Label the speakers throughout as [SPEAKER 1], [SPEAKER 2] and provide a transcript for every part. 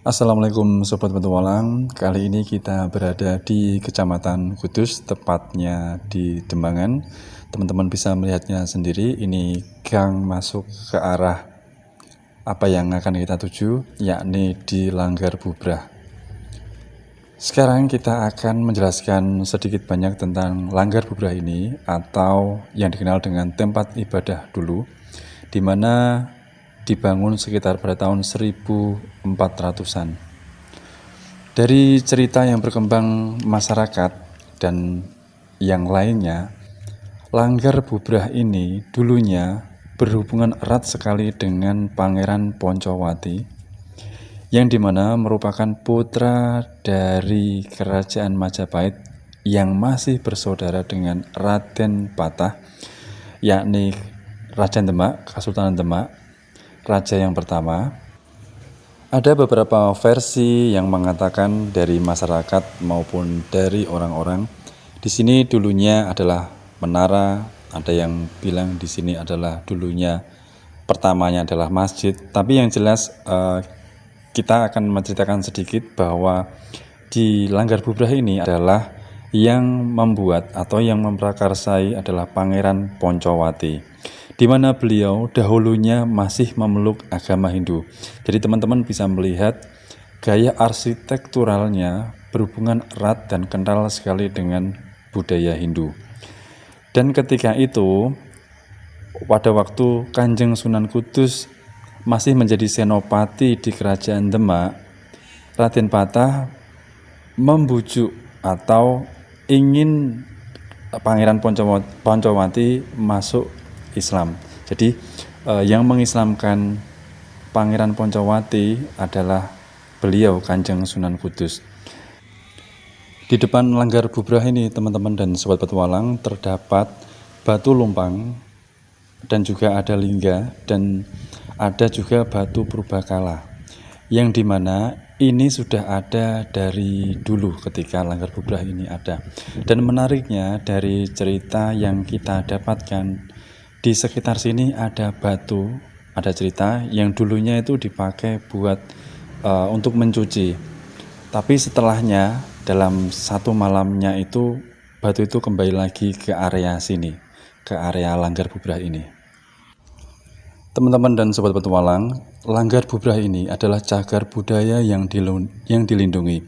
[SPEAKER 1] Assalamualaikum Sobat Petualang. Kali ini kita berada di Kecamatan Kudus, tepatnya di Dembangan. Teman-teman bisa melihatnya sendiri, ini gang masuk ke arah apa yang akan kita tuju, yakni di Langgar Bubrah. Sekarang kita akan menjelaskan sedikit banyak tentang Langgar Bubrah ini, atau yang dikenal dengan tempat ibadah dulu, di mana dibangun sekitar pada tahun 1400-an. Dari cerita yang berkembang masyarakat dan yang lainnya, Langgar Bubrah ini dulunya berhubungan erat sekali dengan Pangeran Poncowati, yang dimana merupakan putra dari Kerajaan Majapahit yang masih bersaudara dengan Raden Patah, yakni Raja Demak, Kesultanan Demak, raja yang pertama. Ada beberapa versi yang mengatakan dari masyarakat maupun dari orang-orang di sini dulunya adalah menara, ada yang bilang di sini adalah dulunya pertamanya adalah masjid. Tapi yang jelas kita akan menceritakan sedikit bahwa di Langgar Bubrah ini adalah yang membuat atau yang memprakarsai adalah Pangeran Poncowati, di mana beliau dahulunya masih memeluk agama Hindu. Jadi teman-teman bisa melihat gaya arsitekturalnya berhubungan erat dan kental sekali dengan budaya Hindu. Dan ketika itu, pada waktu Kanjeng Sunan Kudus masih menjadi senopati di Kerajaan Demak, Raden Patah membujuk atau ingin Pangeran Poncowati masuk Islam. Jadi yang mengislamkan Pangeran Poncowati adalah beliau Kanjeng Sunan Kudus. Di depan Langgar Bubrah ini teman-teman dan sobat petualang terdapat batu lumpang dan juga ada lingga dan ada juga batu purbakala, yang dimana ini sudah ada dari dulu ketika Langgar Bubrah ini ada. Dan menariknya dari cerita yang kita dapatkan, di sekitar sini ada batu, ada cerita yang dulunya itu dipakai buat untuk mencuci. Tapi setelahnya dalam satu malamnya itu batu itu kembali lagi ke area sini, ke area Langgar Bubrah ini. Teman-teman dan sobat petualang, Langgar Bubrah ini adalah cagar budaya yang dilindungi.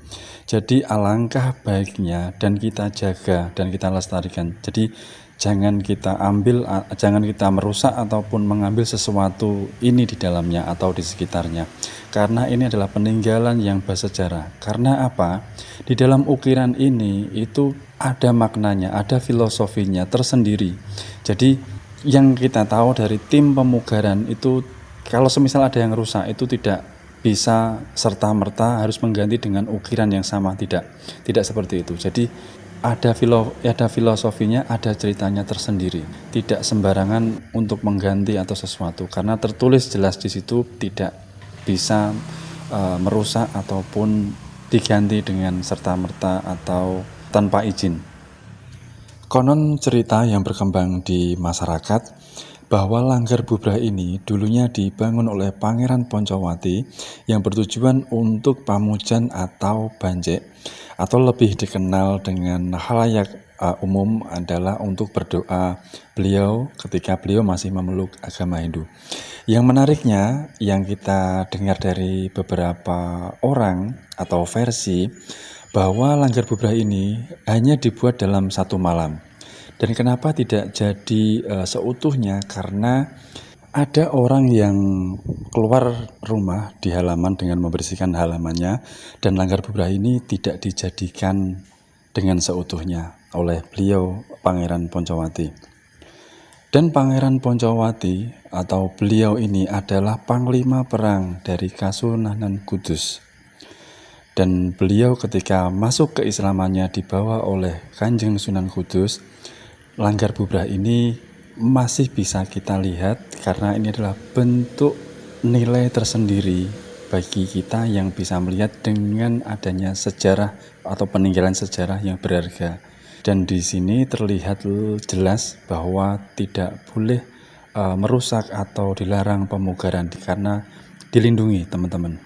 [SPEAKER 1] Jadi alangkah baiknya dan kita jaga dan kita lestarikan. Jadi jangan kita merusak ataupun mengambil sesuatu ini di dalamnya atau di sekitarnya. Karena ini adalah peninggalan yang bersejarah. Karena apa? Di dalam ukiran ini itu ada maknanya, ada filosofinya tersendiri. Jadi yang kita tahu dari tim pemugaran itu, kalau semisal ada yang rusak itu tidak bisa serta-merta harus mengganti dengan ukiran yang sama, tidak seperti itu. Jadi ada filosofinya, ada ceritanya tersendiri. Tidak sembarangan untuk mengganti atau sesuatu, karena tertulis jelas di situ tidak bisa merusak ataupun diganti dengan serta-merta atau tanpa izin. Konon cerita yang berkembang di masyarakat bahwa Langgar Bubrah ini dulunya dibangun oleh Pangeran Poncowati yang bertujuan untuk pamujan atau banjek, atau lebih dikenal dengan halayak umum adalah untuk berdoa beliau ketika beliau masih memeluk agama Hindu. Yang menariknya yang kita dengar dari beberapa orang atau versi bahwa Langgar Bubrah ini hanya dibuat dalam satu malam. Dan kenapa tidak jadi seutuhnya? Karena ada orang yang keluar rumah di halaman dengan membersihkan halamannya, dan Langgar Bubrah ini tidak dijadikan dengan seutuhnya oleh beliau Pangeran Poncowati. Dan Pangeran Poncowati atau beliau ini adalah panglima perang dari Kasunanan Kudus. Dan beliau ketika masuk keislamannya dibawa oleh Kanjeng Sunan Kudus, Langgar Bubrah ini masih bisa kita lihat karena ini adalah bentuk nilai tersendiri bagi kita yang bisa melihat dengan adanya sejarah atau peninggalan sejarah yang berharga. Dan di sini terlihat jelas bahwa tidak boleh merusak atau dilarang pemugaran karena dilindungi, teman-teman.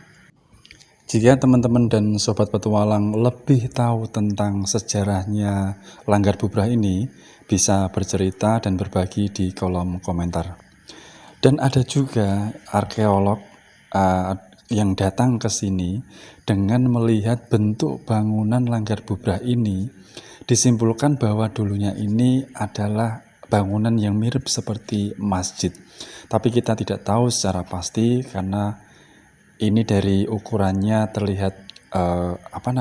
[SPEAKER 1] Jika teman-teman dan sobat petualang lebih tahu tentang sejarahnya Langgar Bubrah ini, bisa bercerita dan berbagi di kolom komentar. Dan ada juga arkeolog yang datang ke sini dengan melihat bentuk bangunan Langgar Bubrah ini, disimpulkan bahwa dulunya ini adalah bangunan yang mirip seperti masjid. Tapi kita tidak tahu secara pasti karena ini dari ukurannya terlihat 6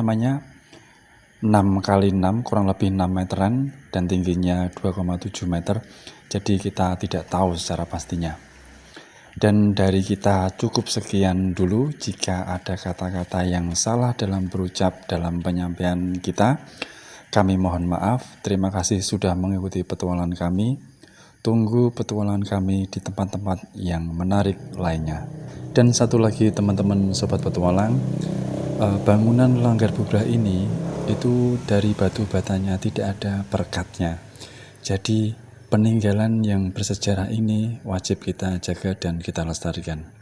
[SPEAKER 1] kali 6 kurang lebih 6 meteran dan tingginya 2,7 meter. Jadi kita tidak tahu secara pastinya. Dan dari kita cukup sekian dulu. Jika ada kata-kata yang salah dalam berucap dalam penyampaian kita, kami mohon maaf. Terima kasih sudah mengikuti petualangan kami. Tunggu petualangan kami di tempat-tempat yang menarik lainnya. Dan satu lagi teman-teman sobat petualang, bangunan Langgar Bubrah ini itu dari batu batanya tidak ada perekatnya. Jadi peninggalan yang bersejarah ini wajib kita jaga dan kita lestarikan.